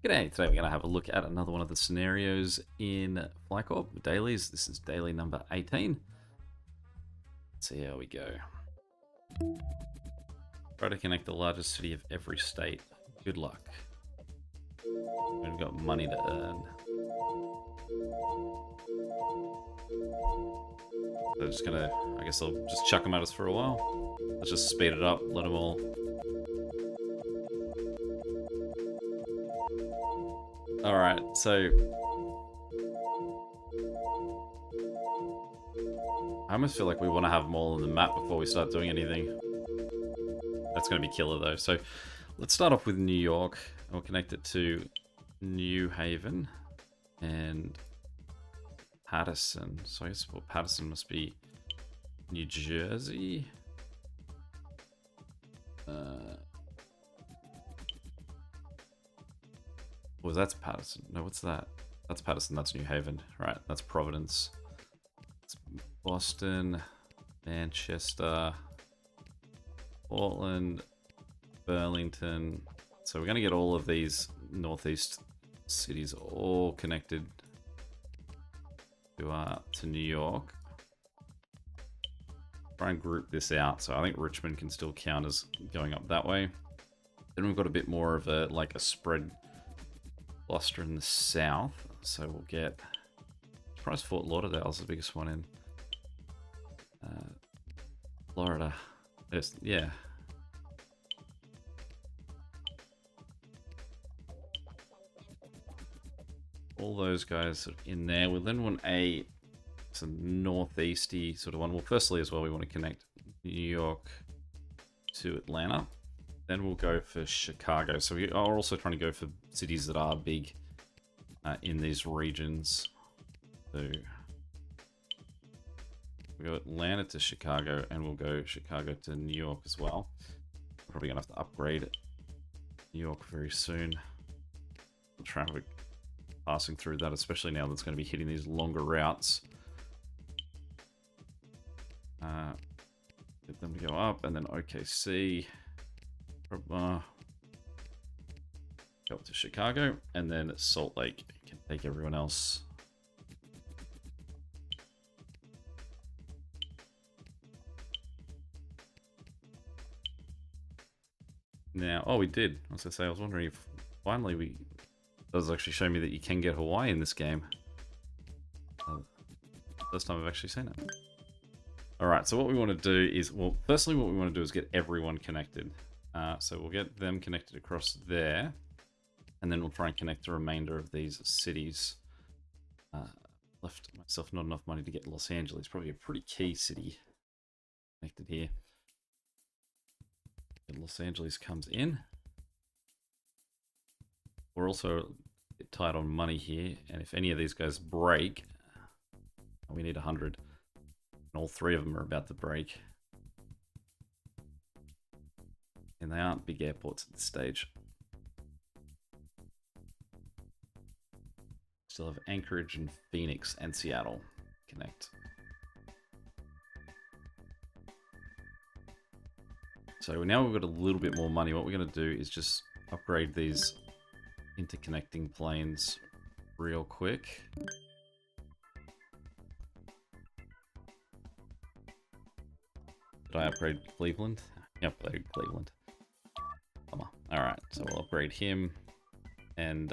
G'day, today we're going to have a look at another one of the scenarios in Corp dailies. This is daily number 18. Let's see how we go. Try to connect the largest city of every state. Good luck. We've got money to earn. So just gonna, I guess I'll just chuck them at us for a while. Let's just speed it up, let them all. Alright, so I almost feel like we want to have them all on the map before we start doing anything. That's going to be killer though. So let's start off with New York. We'll connect it to New Haven and Patterson. So I guess Patterson must be New Jersey. Oh, that's Patterson. No, what's that? That's Patterson. That's New Haven. Right, that's Providence. It's Boston, Manchester, Portland, Burlington. So we're going to get all of these northeast cities all connected to New York. Try and group this out. So I think Richmond can still count as going up that way. Then we've got a bit more of a spread cluster in the south. So we'll get, I'm surprised Fort Lauderdale's the biggest one in Florida. Yeah. All those guys are in there. We'll then want some northeasty sort of one. Well, firstly as well, we want to connect New York to Atlanta. Then we'll go for Chicago. So we are also trying to go for cities that are big in these regions. So we'll go Atlanta to Chicago, and we'll go Chicago to New York as well. Probably gonna have to upgrade New York very soon. Traffic passing through that, especially now that's going to be hitting these longer routes. Get them to go up, and then OKC. Go up to Chicago, and then Salt Lake can take everyone else. Now, oh, we did. I was gonna say, I was wondering if finally it does actually show me that you can get Hawaii in this game. First time I've actually seen it. All right, so what we want to do is, well, firstly, what we want to do is get everyone connected. So we'll get them connected across there, and then we'll try and connect the remainder of these cities. Left myself not enough money to get Los Angeles, probably a pretty key city connected here. And Los Angeles comes in. We're also a bit tight on money here, and if any of these guys break, we need 100. And all three of them are about to break. And they aren't big airports at this stage. Still have Anchorage and Phoenix and Seattle connect. So now we've got a little bit more money. What we're going to do is just upgrade these interconnecting planes real quick. Did I upgrade Cleveland? Yep, I upgraded Cleveland. Come on. Alright, so we'll upgrade him. And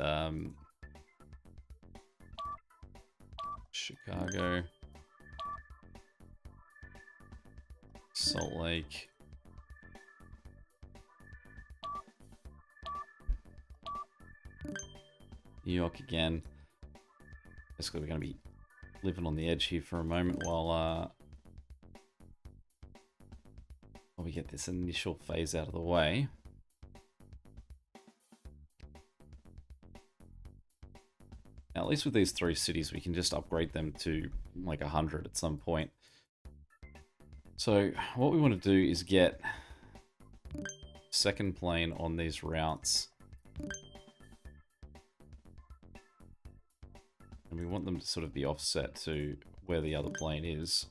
Chicago. Salt Lake. New York again. Basically, we're going to be living on the edge here for a moment while we get this initial phase out of the way. Now, at least with these three cities, we can just upgrade them to like 100 at some point. So what we want to do is get second plane on these routes. And we want them to sort of be offset to where the other plane is.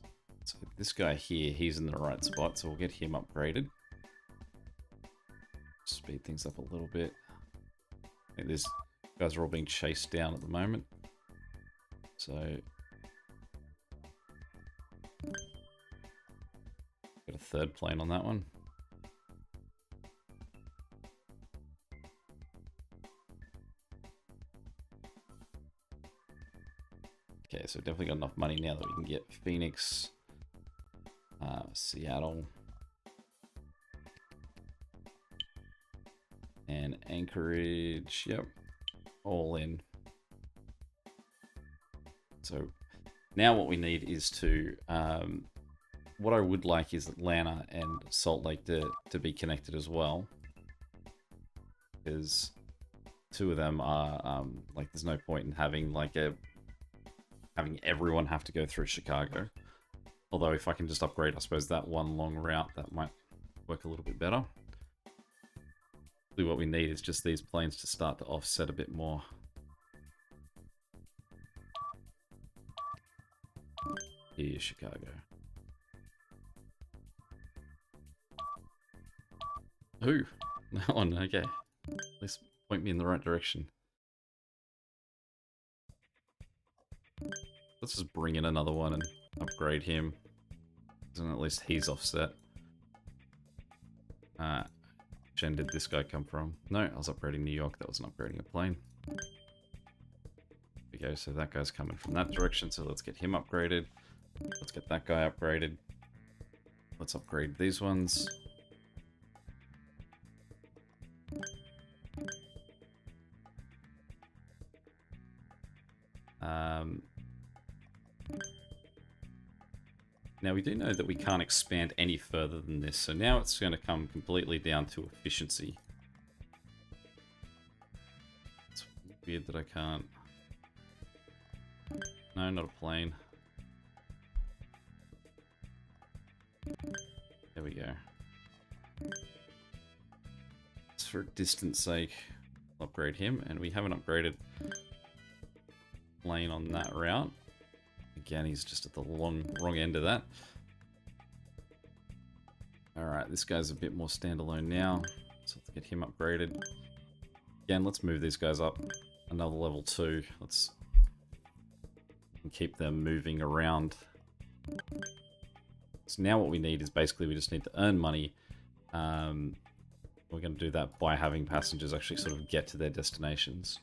So this guy here, he's in the right spot, so we'll get him upgraded. Speed things up a little bit. I think this Guys are all being chased down at the moment. So get a third plane on that one. Okay, so definitely got enough money now that we can get Phoenix, Seattle, and Anchorage. Yep, all in. So now what we need is to, what I would like is Atlanta and Salt Lake to be connected as well. Because two of them are, like, there's no point in having, like, having everyone have to go through Chicago. Although if I can just upgrade, I suppose, that one long route, that might work a little bit better. Really what we need is just these planes to start to offset a bit more. Here's Chicago. Ooh, that one, okay. At least point me in the right direction. Let's just bring in another one and upgrade him. And at least he's offset. Gen did this guy come from? No, I was upgrading New York. That wasn't upgrading a plane. There we go, so that guy's coming from that direction, so let's get him upgraded. Let's get that guy upgraded. Let's upgrade these ones. Now we do know that we can't expand any further than this, so now it's going to come completely down to efficiency. It's weird that I can't... No, not a plane. There we go. Just for distance sake, I'll upgrade him, and we haven't upgraded plane on that route. Again, he's just at the wrong end of that. Alright, this guy's a bit more standalone now, so let's get him upgraded. Again, let's move these guys up another level 2. Let's keep them moving around. So now what we need is basically we just need to earn money. We're going to do that by having passengers actually sort of get to their destinations.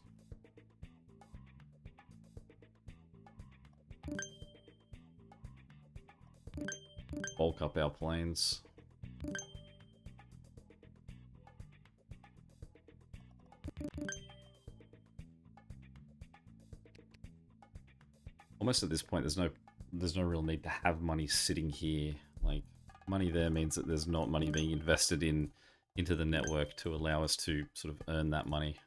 Bulk up our planes. Almost at this point, there's no real need to have money sitting here. Like, money there means that there's not money being invested into the network to allow us to sort of earn that money.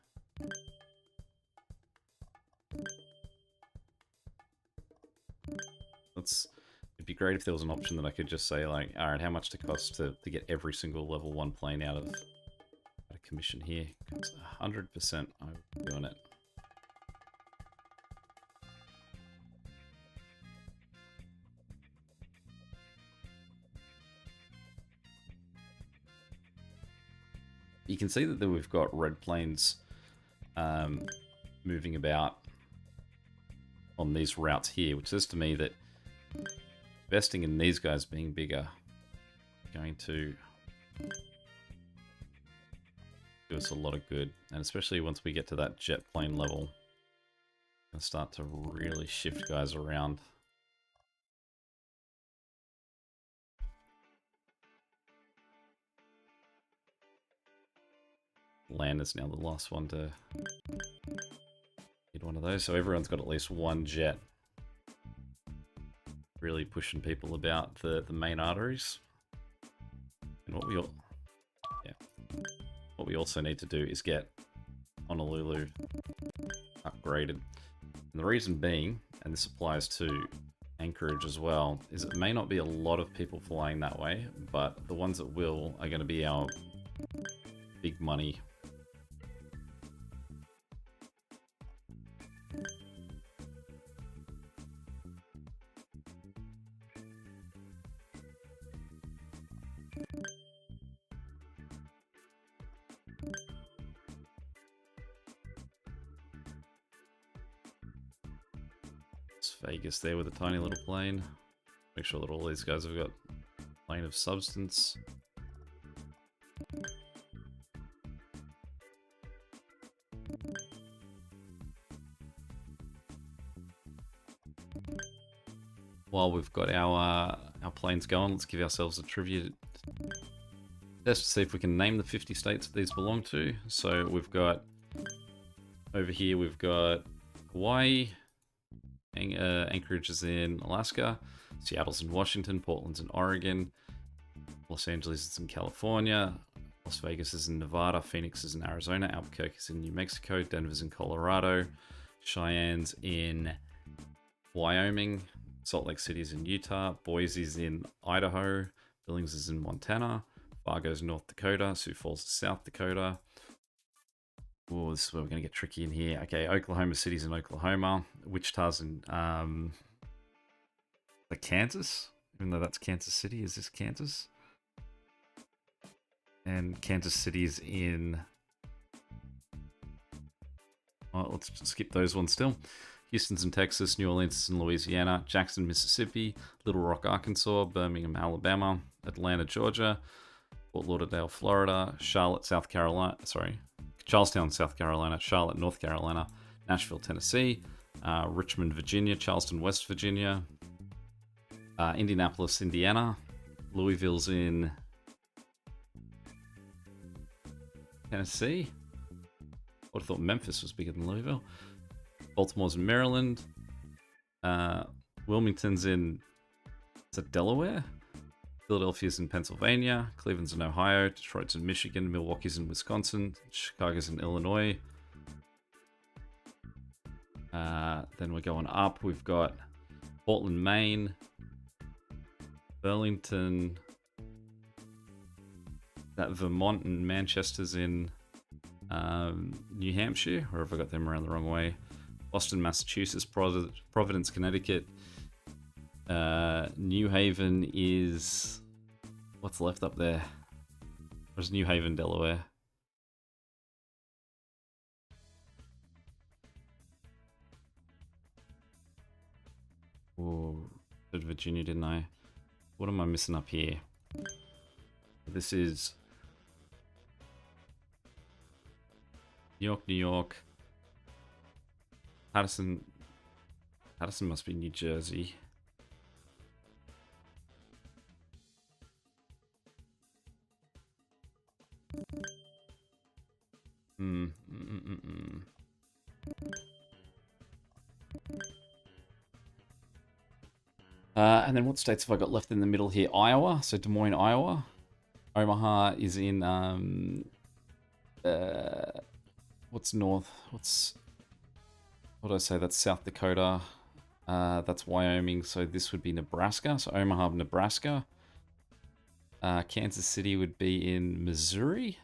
It'd be great if there was an option that I could just say, like, alright, how much it costs to get every single level 1 plane out of commission here? 100% I'm doing it. You can see that we've got red planes moving about on these routes here, which says to me that investing in these guys being bigger is going to do us a lot of good. And especially once we get to that jet plane level, we'll start to really shift guys around. Land is now the last one to get one of those, so everyone's got at least one jet. Really pushing people about the main arteries. And what we also need to do is get Honolulu upgraded. And the reason being, and this applies to Anchorage as well, is it may not be a lot of people flying that way, but the ones that will are going to be our big money. Las Vegas there with a tiny little plane. Make sure that all these guys have got plane of substance. While we've got our planes going, let's give ourselves a trivia test to see if we can name the 50 states that these belong to. So we've got, over here we've got Hawaii, Anchorage is in Alaska, Seattle's in Washington, Portland's in Oregon, Los Angeles is in California, Las Vegas is in Nevada, Phoenix is in Arizona, Albuquerque is in New Mexico, Denver's in Colorado, Cheyenne's in Wyoming, Salt Lake City is in Utah, Boise's in Idaho, Billings is in Montana, Fargo's North Dakota, Sioux Falls is South Dakota. Oh, this is where we're going to get tricky in here. Okay, Oklahoma City's in Oklahoma, Wichita's in Kansas, even though that's Kansas City. Is this Kansas? And Kansas City's in... Oh, let's skip those ones still. Houston's in Texas, New Orleans is in Louisiana, Jackson, Mississippi, Little Rock, Arkansas, Birmingham, Alabama, Atlanta, Georgia, Fort Lauderdale, Florida, Charlotte, South Carolina, Charlestown, South Carolina, Charlotte, North Carolina, Nashville, Tennessee, Richmond, Virginia, Charleston, West Virginia, Indianapolis, Indiana, Louisville's in Tennessee. I would have thought Memphis was bigger than Louisville. Baltimore's in Maryland. Wilmington's in, is that Delaware? Philadelphia's in Pennsylvania. Cleveland's in Ohio. Detroit's in Michigan. Milwaukee's in Wisconsin. Chicago's in Illinois. Then we're going up. We've got Portland, Maine. Burlington. That Vermont and Manchester's in New Hampshire. Or have I got them around the wrong way? Boston, Massachusetts, Providence, Connecticut. New Haven is... What's left up there? Where's New Haven, Delaware? Oh, did Virginia, didn't I? What am I missing up here? This is... New York. Patterson must be New Jersey. And then what states have I got left in the middle here? Iowa, so Des Moines, Iowa. Omaha is in, what's north? What did I say? That's South Dakota. That's Wyoming, so this would be Nebraska. So Omaha, Nebraska. Kansas City would be in Missouri.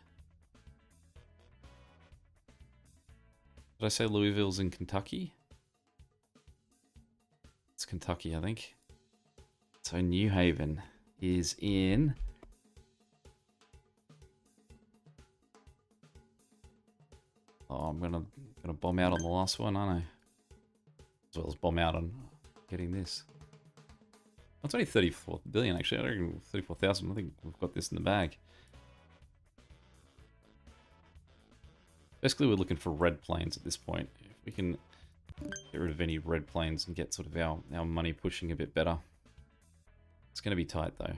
Did I say Louisville's in Kentucky? It's Kentucky, I think. So New Haven is in... Oh, I'm gonna bomb out on the last one, aren't I? As well as bomb out on getting this. It's only 34 billion, actually. I reckon 34,000. I think we've got this in the bag. Basically, we're looking for red planes at this point. If we can get rid of any red planes and get sort of our money pushing a bit better. It's going to be tight, though.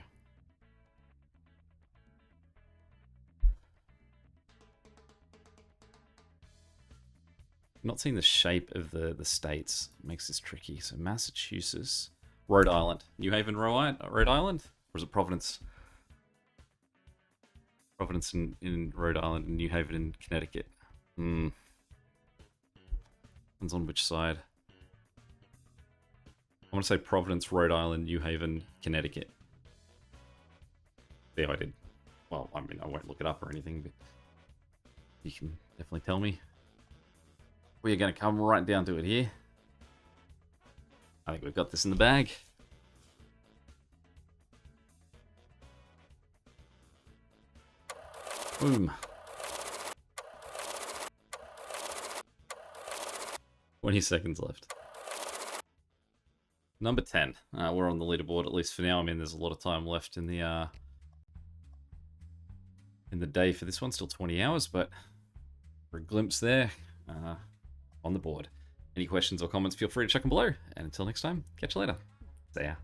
Not seeing the shape of the states makes this tricky. So Massachusetts, Rhode Island, New Haven, Rhode Island, or is it Providence? Providence in Rhode Island and New Haven in Connecticut. Depends on which side. I want to say Providence, Rhode Island, New Haven, Connecticut. There, I did. Well, I mean, I won't look it up or anything, but you can definitely tell me. We're going to come right down to it here. I think we've got this in the bag. Boom. 20 seconds left. Number 10. We're on the leaderboard, at least for now. I mean, there's a lot of time left in the day for this one. Still 20 hours, but for a glimpse there on the board. Any questions or comments, feel free to chuck them below. And until next time, catch you later. See ya.